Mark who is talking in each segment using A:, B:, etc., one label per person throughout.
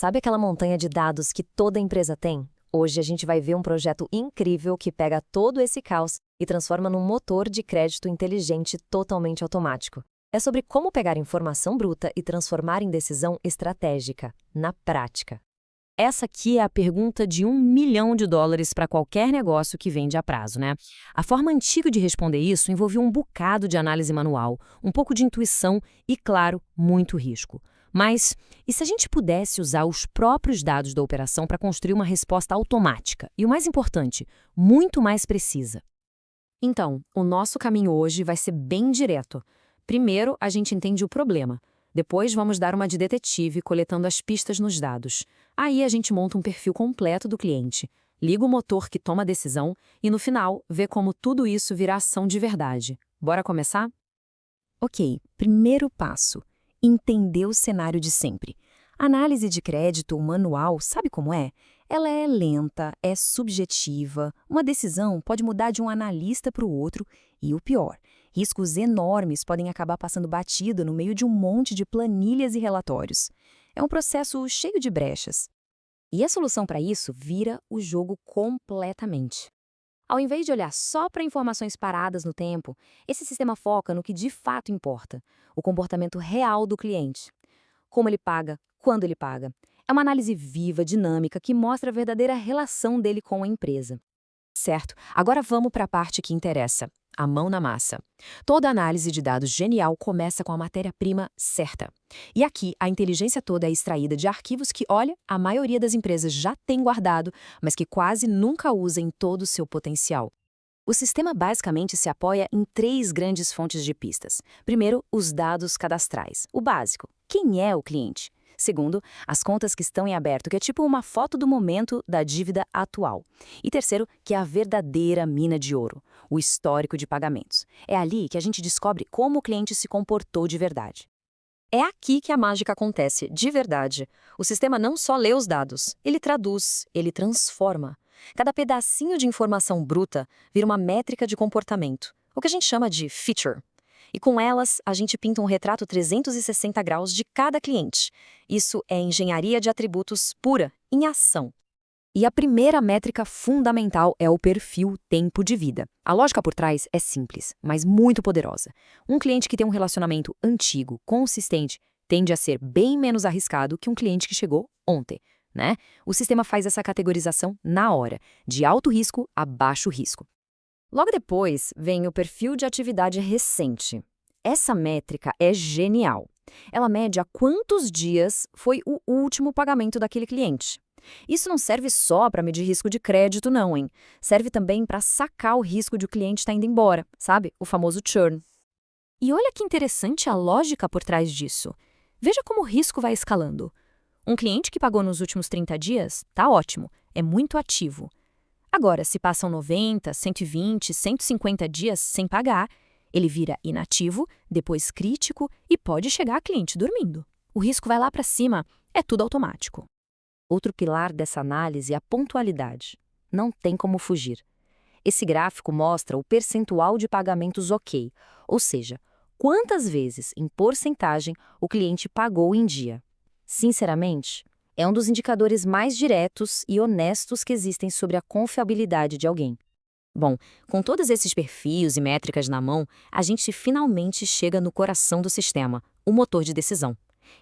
A: Sabe aquela montanha de dados que toda empresa tem? Hoje a gente vai ver um projeto incrível que pega todo esse caos e transforma num motor de crédito inteligente totalmente automático. É sobre como pegar informação bruta e transformar em decisão estratégica, na prática. Essa aqui é a pergunta de US$ 1.000.000 para qualquer negócio que vende a prazo, né? A forma antiga de responder isso envolvia um bocado de análise manual, um pouco de intuição e, claro, muito risco. Mas, e se a gente pudesse usar os próprios dados da operação para construir uma resposta automática e, o mais importante, muito mais precisa?
B: Então, o nosso caminho hoje vai ser bem direto. Primeiro, a gente entende o problema. Depois, vamos dar uma de detetive, coletando as pistas nos dados. Aí, a gente monta um perfil completo do cliente, liga o motor que toma a decisão e, no final, vê como tudo isso vira ação de verdade. Bora começar?
A: Ok, primeiro passo: entender o cenário de sempre. Análise de crédito manual, sabe como é? Ela é lenta, é subjetiva, uma decisão pode mudar de um analista para o outro e, o pior, riscos enormes podem acabar passando batido no meio de um monte de planilhas e relatórios. É um processo cheio de brechas.
B: E a solução para isso vira o jogo completamente. Ao invés de olhar só para informações paradas no tempo, esse sistema foca no que de fato importa, o comportamento real do cliente. Como ele paga, quando ele paga. É uma análise viva, dinâmica, que mostra a verdadeira relação dele com a empresa.
A: Certo, agora vamos para a parte que interessa, a mão na massa. Toda análise de dados genial começa com a matéria-prima certa. E aqui, a inteligência toda é extraída de arquivos que, olha, a maioria das empresas já tem guardado, mas que quase nunca usa em todo o seu potencial. O sistema basicamente se apoia em 3 grandes fontes de pistas. Primeiro, os dados cadastrais, o básico. Quem é o cliente? Segundo, as contas que estão em aberto, que é tipo uma foto do momento da dívida atual. E terceiro, que é a verdadeira mina de ouro, o histórico de pagamentos. É ali que a gente descobre como o cliente se comportou de verdade. É aqui que a mágica acontece, de verdade. O sistema não só lê os dados, ele traduz, ele transforma. Cada pedacinho de informação bruta vira uma métrica de comportamento, o que a gente chama de feature. E com elas, a gente pinta um retrato 360 graus de cada cliente. Isso é engenharia de atributos pura, em ação. E a primeira métrica fundamental é o perfil tempo de vida. A lógica por trás é simples, mas muito poderosa. Um cliente que tem um relacionamento antigo, consistente, tende a ser bem menos arriscado que um cliente que chegou ontem, né? O sistema faz essa categorização na hora, de alto risco a baixo risco. Logo depois, vem o perfil de atividade recente. Essa métrica é genial. Ela mede há quantos dias foi o último pagamento daquele cliente. Isso não serve só para medir risco de crédito, não, hein? Serve também para sacar o risco de o cliente estar indo embora, sabe? O famoso churn. E olha que interessante a lógica por trás disso. Veja como o risco vai escalando. Um cliente que pagou nos últimos 30 dias, tá ótimo, é muito ativo. Agora, se passam 90, 120, 150 dias sem pagar, ele vira inativo, depois crítico e pode chegar a cliente dormindo. O risco vai lá para cima, é tudo automático. Outro pilar dessa análise é a pontualidade. Não tem como fugir. Esse gráfico mostra o percentual de pagamentos ok, ou seja, quantas vezes, em porcentagem, o cliente pagou em dia. Sinceramente, é um dos indicadores mais diretos e honestos que existem sobre a confiabilidade de alguém. Bom, com todos esses perfis e métricas na mão, a gente finalmente chega no coração do sistema, o motor de decisão.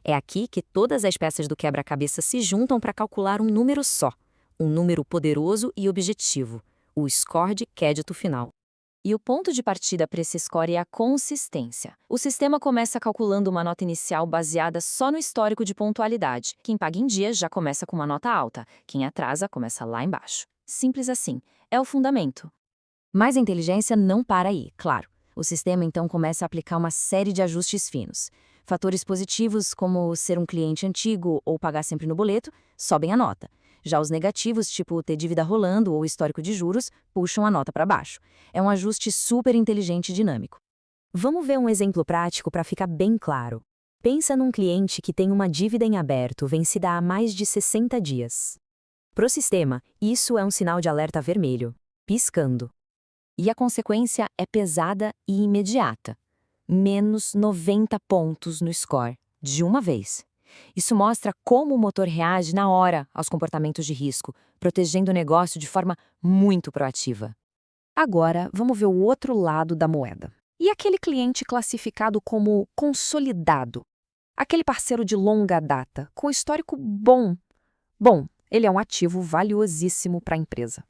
A: É aqui que todas as peças do quebra-cabeça se juntam para calcular um número só, um número poderoso e objetivo, o score de crédito final. E o ponto de partida para esse score é a consistência. O sistema começa calculando uma nota inicial baseada só no histórico de pontualidade. Quem paga em dia já começa com uma nota alta, quem atrasa começa lá embaixo. Simples assim. É o fundamento. Mas a inteligência não para aí, claro. O sistema então começa a aplicar uma série de ajustes finos. Fatores positivos, como ser um cliente antigo ou pagar sempre no boleto, sobem a nota. Já os negativos, tipo ter dívida rolando ou histórico de juros, puxam a nota para baixo. É um ajuste super inteligente e dinâmico. Vamos ver um exemplo prático para ficar bem claro. Pensa num cliente que tem uma dívida em aberto vencida há mais de 60 dias. Para o sistema, isso é um sinal de alerta vermelho, piscando. E a consequência é pesada e imediata. Menos 90 pontos no score, de uma vez.
B: Isso mostra como o motor reage na hora aos comportamentos de risco, protegendo o negócio de forma muito proativa. Agora, vamos ver o outro lado da moeda. E aquele cliente classificado como consolidado? Aquele parceiro de longa data, com histórico bom. Bom, ele é um ativo valiosíssimo para a empresa.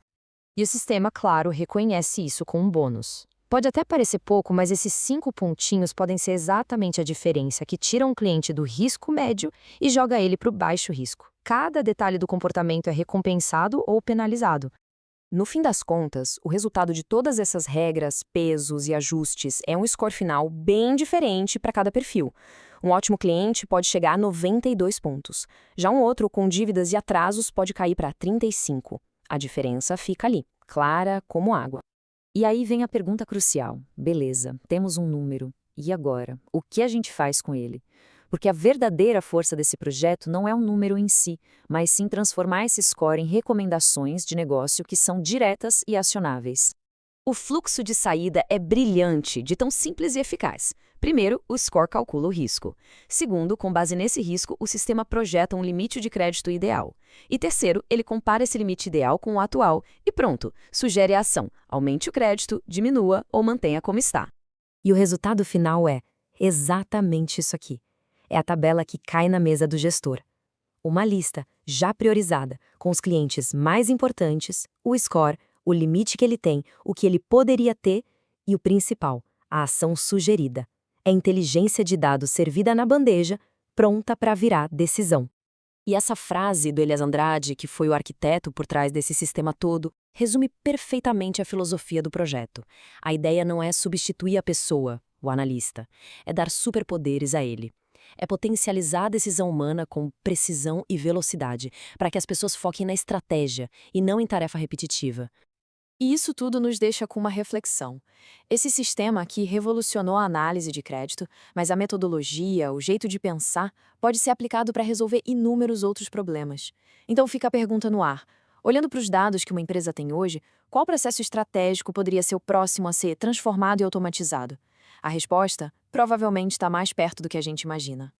B: E o sistema, claro, reconhece isso com um bônus. Pode até parecer pouco, mas esses 5 pontinhos podem ser exatamente a diferença que tira um cliente do risco médio e joga ele para o baixo risco. Cada detalhe do comportamento é recompensado ou penalizado. No fim das contas, o resultado de todas essas regras, pesos e ajustes é um score final bem diferente para cada perfil. Um ótimo cliente pode chegar a 92 pontos. Já um outro com dívidas e atrasos pode cair para 35. A diferença fica ali, clara como água. E aí vem a pergunta crucial. Beleza, temos um número. E agora? O que a gente faz com ele? Porque a verdadeira força desse projeto não é um número em si, mas sim transformar esse score em recomendações de negócio que são diretas e acionáveis. O fluxo de saída é brilhante, de tão simples e eficaz. Primeiro, o score calcula o risco. Segundo, com base nesse risco, o sistema projeta um limite de crédito ideal. E terceiro, ele compara esse limite ideal com o atual e pronto, sugere a ação, aumente o crédito, diminua ou mantenha como está. E o resultado final é exatamente isso aqui. É a tabela que cai na mesa do gestor. Uma lista já priorizada, com os clientes mais importantes, o score, o limite que ele tem, o que ele poderia ter e o principal, a ação sugerida. É inteligência de dados servida na bandeja, pronta para virar decisão. E essa frase do Elias Andrade, que foi o arquiteto por trás desse sistema todo, resume perfeitamente a filosofia do projeto. A ideia não é substituir a pessoa, o analista, é dar superpoderes a ele. É potencializar a decisão humana com precisão e velocidade, para que as pessoas foquem na estratégia e não em tarefa repetitiva. E isso tudo nos deixa com uma reflexão. Esse sistema aqui revolucionou a análise de crédito, mas a metodologia, o jeito de pensar, pode ser aplicado para resolver inúmeros outros problemas. Então fica a pergunta no ar. Olhando para os dados que uma empresa tem hoje, qual processo estratégico poderia ser o próximo a ser transformado e automatizado? A resposta provavelmente está mais perto do que a gente imagina.